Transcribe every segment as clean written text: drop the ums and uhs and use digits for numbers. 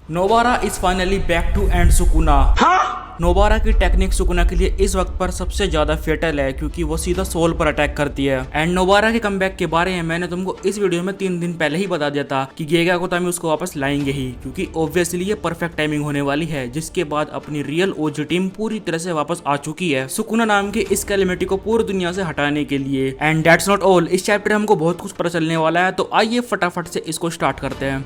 Nobara is finally back to and Sukuna. Nobara की technique Sukuna के लिए इस वक्त पर सबसे ज्यादा फेटल है क्योंकि वो सीधा सोल पर अटैक करती है। एंड नोबारा के कमबैक के बारे में मैंने तुमको इस वीडियो में 3 दिन पहले ही बता दिया था कि गेगा को तामी उसको वापस लाएंगे ही, क्योंकि ऑब्वियसली ये परफेक्ट टाइमिंग होने वाली है, जिसके बाद अपनी रियल ओजी टीम पूरी तरह से वापस आ चुकी है सुकुना नाम की इस कैलेमिटी को पूरी दुनिया से हटाने के लिए। एंड दैट्स नॉट ऑल, इस चैप्टर हमको बहुत कुछ पता चलने वाला है, तो आइए फटाफट से इसको स्टार्ट करते हैं।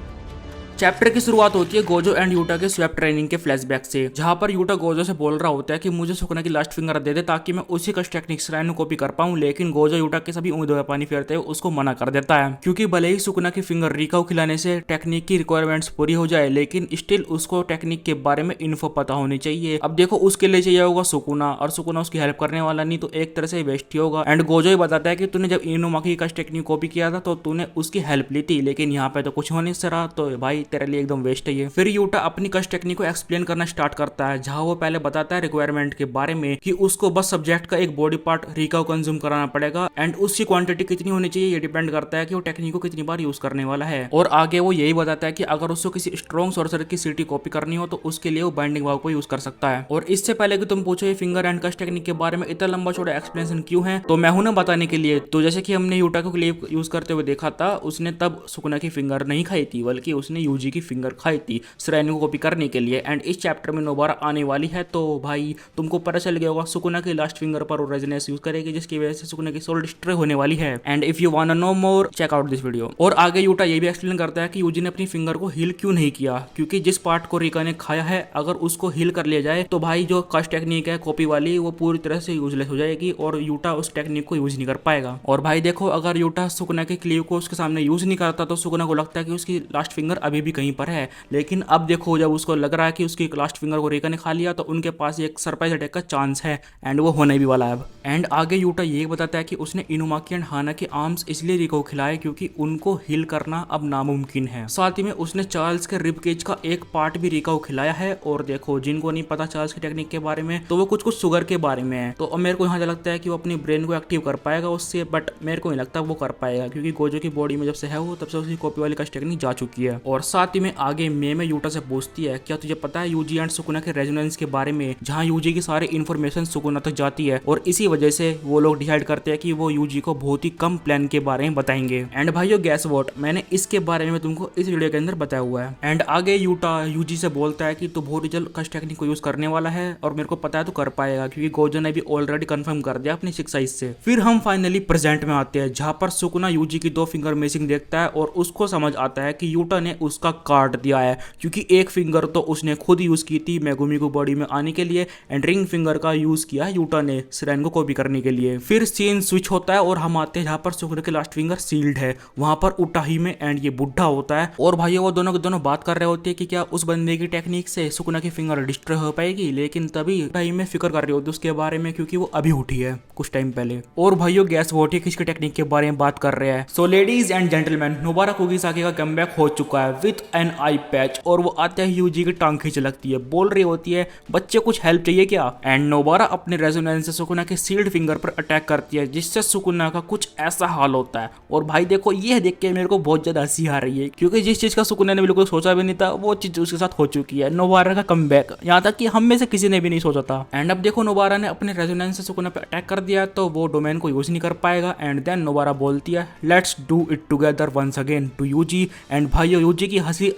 चैप्टर की शुरुआत होती है गोजो एंड यूटा के स्वैप ट्रेनिंग के फ्लैशबैक से, जहां पर यूटा गोजो से बोल रहा होता है कि मुझे सुकुना की लास्ट फिंगर दे दे ताकि मैं उसी का टेक्निक श्राइन को कॉपी कर पाऊं, लेकिन गोजो यूटा के सभी उम्मीदों में पानी फेरते हुए उसको मना कर देता है, क्योंकि भले ही सुकुना की फिंगर रिकाओ खिलाने से टेक्निक की रिक्वायरमेंट्स पूरी हो जाए, लेकिन स्टिल उसको टेक्निक के बारे में इन्फो पता होनी चाहिए। अब देखो उसके लिए चाहिए होगा सुकुना, और सुकुना उसकी हेल्प करने वाला नहीं, तो एक तरह से वेस्ट ही होगा। एंड गोजो ही बताता है कि तूने जब इनुमाकी का टेक्निक कॉपी किया था तो तूने उसकी हेल्प ली थी, लेकिन यहाँ पे तो कुछ हो नहीं सरा, तो भाई तेरे लिए एकदम वेस्ट है। फिर यूटा अपनी कस्ट टेक्निक को एक्सप्लेन करना स्टार्ट करता है, जहां वो पहले बताता है रिक्वायरमेंट के बारे में कि उसको बस सब्जेक्ट का एक बॉडी पार्ट रिकाओ कंज्यूम कराना पड़ेगा, एंड उसकी क्वांटिटी कितनी होनी चाहिए ये डिपेंड करता है कि वो टेक्निक को कितनी बार यूज करने वाला है। और आगे वो यही बताता है कि अगर उसको किसी स्ट्रॉन्ग सोर्सर की सिटी कॉपी करनी हो तो उसके लिए वो बाइंडिंग वाव को यूज कर सकता है। और इससे पहले कि तुम पूछो ये फिंगर एंड कस्ट टेक्निक के बारे में इतना लंबा चौड़ा एक्सप्लेनेशन क्यों है, तो मैं हूं ना बताने के लिए। तो जैसे कि हमने यूटा को क्लिप यूज करते हुए देखा था, उसने तब सुकुना की फिंगर नहीं खाई थी, बल्कि उसने यूजी की फिंगर खाई थी श्राइन को कॉपी करने के लिए। एंड इस चैप्टर में नोबारा आने वाली है, तो भाई तुमको पता चल गया होगा सुकुना की लास्ट फिंगर पर वो रेजोनेंस यूज करेगी, जिसकी वजह से सुकुना की सोल डिस्ट्रॉय होने वाली है। And if you want to know more check out this video. और आगे यूटा ये भी एक्सप्लेन करता है कि यूजी ने अपनी फिंगर को हील क्यों नहीं किया, क्योंकि जिस पार्ट को रिका ने खाया है अगर उसको हील कर लिया जाए तो भाई जो कस्ट टेक्निक है कॉपी वाली वो पूरी तरह से यूजलेस हो जाएगी और यूटा उस टेक्निक को यूज नहीं कर पाएगा। और भाई देखो अगर यूटा सुकुना के क्लीव को उसके सामने यूज नहीं करता तो सुकुना को लगता है कि उसकी लास्ट फिंगर अभी भी कहीं पर है, लेकिन अब देखो जब उसको लग रहा है कि उसकी लास्ट फिंगर को रेका ने खा लिया तो उनके पास एक सरप्राइज अटैक का चांस है, एंड वो होने भी वाला है अब। एंड आगे यूटा ये बताता है कि उसने इनुमाकी एंड हाना के आर्म्स इसलिए रिका को खिलाए क्योंकि उनको हील करना अब नामुमकिन है। साथ ही में उसने चार्ल्स के रिब केज का एक पार्ट भी रिका को खिलाया है। और देखो जिनको नहीं पता चार्ल्स की टेक्निक के बारे में, तो वो कुछ कुछ शुगर के बारे में है, तो अब मेरे को यहाँ लगता है कि वो अपनी ब्रेन को एक्टिव कर पाएगा उससे, बट मेरे को नहीं लगता वो कर पाएगा, क्योंकि गोजो की बॉडी में जब से है वो तब से उसकी कॉपी वाली का टेक्निक जा चुकी है। और साथ ही में आगे में यूटा से पूछती है क्या तुझे पता है यूजी एंड सुकुना के रेजोनेंस के बारे में, जहां यूजी की सारी इन्फॉर्मेशन सुकुना तक जाती है, और इसी वजह से वो लोग डिसाइड करते हैं कि वो यूजी को बहुत ही कम प्लान के बारे में बताएंगे। एंड भाइयों गैस व्हाट, मैंने इसके बारे में तुमको इस वीडियो के अंदर बताया हुआ है। एंड आगे यूटा यूजी से बोलता है कि तू बहुत जल्द कस्ट टेक्निक को यूज करने वाला है और मेरे को पता है तू कर पाएगा, क्योंकि गोजो ने भी ऑलरेडी कंफर्म कर दिया अपनी 6 साइज से। फिर हम फाइनली प्रेजेंट में आते हैं, जहां पर सुकुना यूजी की 2 फिंगर मिसिंग देखता है और उसको समझ आता है कि यूटा ने उसका काट दिया है, क्योंकि एक फिंगर तो उसने खुद यूज की थी मेगुमी को बॉडी में आने के लिए, एंड रिंग फिंगर का यूज किया यूटा ने श्राइन को कॉपी करने के लिए। फिर सीन स्विच होता है और हम आते हैं जहां पर सुकुना की लास्ट फिंगर सील्ड है, वहां पर उटाही में एंड ये बुढ़ा होता है, और भाइयों वो दोनों के दोनों बात कर रहे होते हैं कि क्या उस बंदे की टेक्निक से सुकुना की फिंगर डिस्ट्रॉय हो पाएगी, लेकिन तभी उटाही में फिक्र कर रही होती है उसके बारे में, क्योंकि वो अभी उठी है कुछ टाइम पहले। और भाइयों गैस वोट किसकी टेक्निक के बारे में बात कर रहे हैं। So ladies and gentlemen, Nobara Kugisaki का कमबैक हो चुका है विद एन आई पैच, और वो आते ही यूजी की टांग खींच लगती है, बोल रही होती है बच्चे कुछ हेल्प चाहिए क्या। एंड नोबारा अपने रेजोनेंस से सुकुना के सील्ड फिंगर पर अटैक करती है, जिससे सुकुना का कुछ ऐसा हाल होता है। और भाई देखो ये देख के मेरे को बहुत ज्यादा हंसी आ रही है, क्योंकि जिस चीज का सुकुना ने बिल्कुल सोचा भी नहीं था वो चीज उसके साथ हो चुकी है। नोबारा का कमबैक, यहाँ तक कि हम में से किसी ने भी नहीं सोचा था। एंड अब देखो नोबारा ने अपने रेजोनेंस से सुकुना पे अटैक कर दिया, तो वो डोमेन को यूज नहीं कर पाएगा। एंड देन नोबारा बोलती है let's do it together once again to Yuji. And भाइयों यूजी की हंसी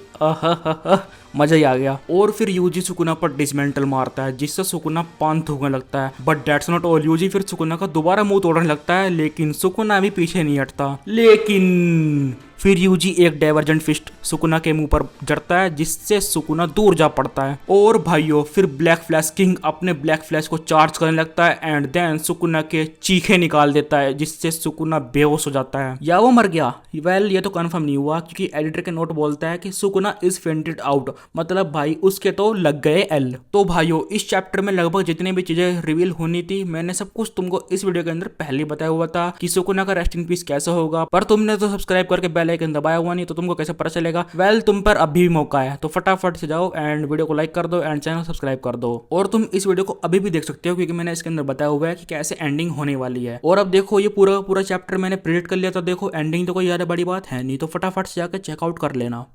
मजा ही आ गया। और फिर यूजी सुकुना पर डिसमेंटल मारता है, जिससे सुकुना पान थूकने लगता है। But that's not all, Yuji फिर सुकुना का दोबारा मुंह तोड़ने लगता है, लेकिन सुकुना भी पीछे नहीं हटता। लेकिन फिर यूजी एक डाइवर्जेंट फिस्ट सुकुना के मुंह पर जड़ता है, जिससे सुकुना दूर जा पड़ता है। और भाइयों फिर ब्लैक फ्लैश किंग अपने ब्लैक फ्लैश को चार्ज करने लगता है, एंड देन सुकुना के चीखे निकाल देता है, जिससे सुकुना बेहोश हो जाता है, या वो मर गया। वेल ये तो कंफर्म नहीं हुआ, क्योंकि एडिटर के नोट बोलता है कि सुकुना इज फेंटेड आउट, मतलब भाई उसके तो लग गए एल। तो भाइयों इस चैप्टर में लगभग जितनी भी चीजें रिवील होनी थी मैंने सब कुछ तुमको इस वीडियो के अंदर पहले बताया हुआ था कि सुकुना का रेस्ट इन पीस कैसे होगा, पर तुमने तो सब्सक्राइब करके बेल आइकन दबाया हुआ नहीं, तो तुमको कैसे पता चलेगा। वेल तुम पर अभी भी मौका है, तो फटाफट से जाओ एंड वीडियो को लाइक कर दो एंड चैनल सब्सक्राइब कर दो। और तुम इस वीडियो को अभी भी देख सकते हो, क्योंकि मैंने इसके अंदर बताया हुआ है कि कैसे एंडिंग होने वाली है। और अब देखो ये पूरा पूरा चैप्टर मैंने प्रेडिक्ट कर लिया था, देखो एंडिंग तो कोई ज्यादा बड़ी बात है नहीं, तो फटाफट से जाकर चेकआउट कर लेना।